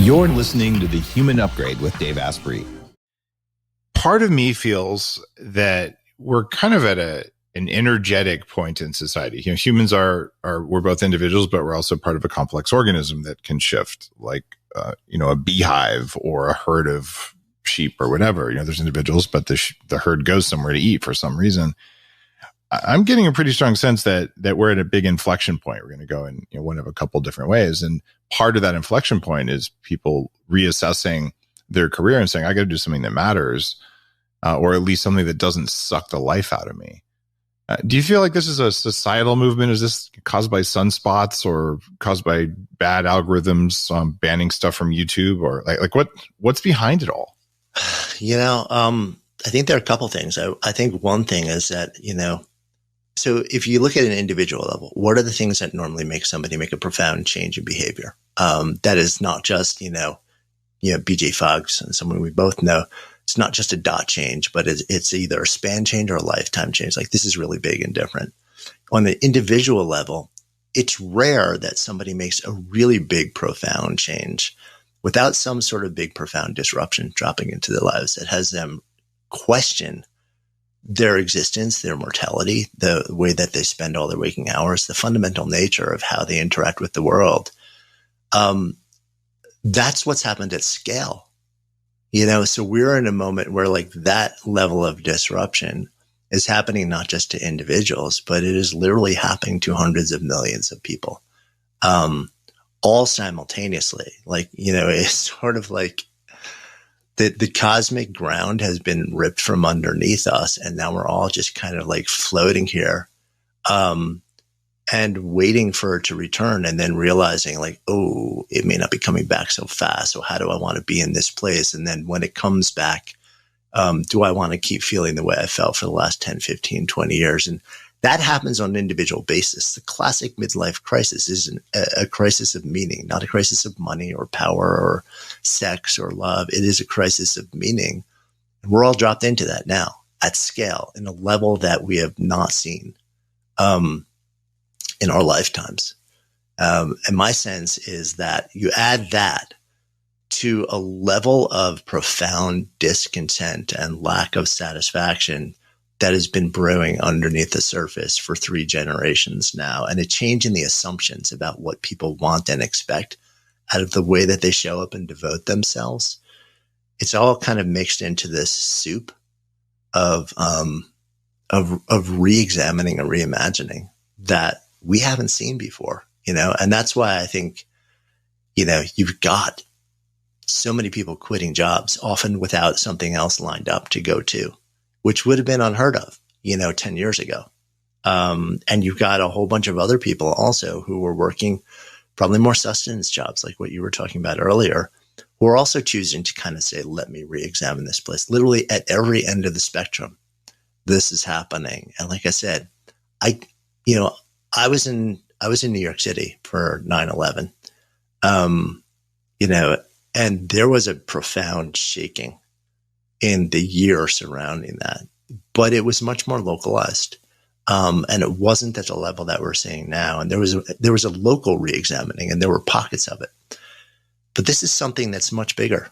You're listening to The Human Upgrade with Dave Asprey. Part of me feels that we're kind of at an energetic point in society. You know, humans we're both individuals, but we're also part of a complex organism that can shift, like a beehive or a herd of sheep or whatever. You know, there's individuals, but the herd goes somewhere to eat for some reason. I'm getting a pretty strong sense that we're at a big inflection point. We're going to go in one of a couple different ways, and part of that inflection point is people reassessing their career and saying, "I got to do something that matters." Or at least something that doesn't suck the life out of me. Do you feel like this is a societal movement? Is this caused by sunspots or caused by bad algorithms banning stuff from YouTube? Or like what's behind it all? I think there are a couple things. I think one thing is that, so if you look at an individual level, what are the things that normally make somebody make a profound change in behavior? That is not just, BJ Foggs and someone we both know. It's not just a dot change, but it's either a span change or a lifetime change. Like, this is really big and different. On the individual level, it's rare that somebody makes a really big, profound change without some sort of big, profound disruption dropping into their lives that has them question their existence, their mortality, the way that they spend all their waking hours, the fundamental nature of how they interact with the world. That's what's happened at scale. So we're in a moment where like that level of disruption is happening not just to individuals, but it is literally happening to hundreds of millions of people, all simultaneously. Like, it's sort of like the cosmic ground has been ripped from underneath us. And now we're all just kind of like floating here, and waiting for it to return, and then realizing like, oh, it may not be coming back so fast. So how do I want to be in this place? And then when it comes back, do I want to keep feeling the way I felt for the last 10, 15, 20 years? And that happens on an individual basis. The classic midlife crisis is a crisis of meaning, not a crisis of money or power or sex or love. It is a crisis of meaning. And we're all dropped into that now at scale in a level that we have not seen in our lifetimes. And my sense is that you add that to a level of profound discontent and lack of satisfaction that has been brewing underneath the surface for 3 generations now, and a change in the assumptions about what people want and expect out of the way that they show up and devote themselves. It's all kind of mixed into this soup of re-examining and reimagining that we haven't seen before, and that's why I think, you've got so many people quitting jobs, often without something else lined up to go to, which would have been unheard of, 10 years ago. And you've got a whole bunch of other people also who were working probably more sustenance jobs, like what you were talking about earlier, who are also choosing to kind of say, let me re-examine this place. Literally at every end of the spectrum, this is happening. And like I said, I was in New York City for 9/11, and there was a profound shaking in the year surrounding that, but it was much more localized. And it wasn't at the level that we're seeing now. And there was a local re-examining, and there were pockets of it. But this is something that's much bigger.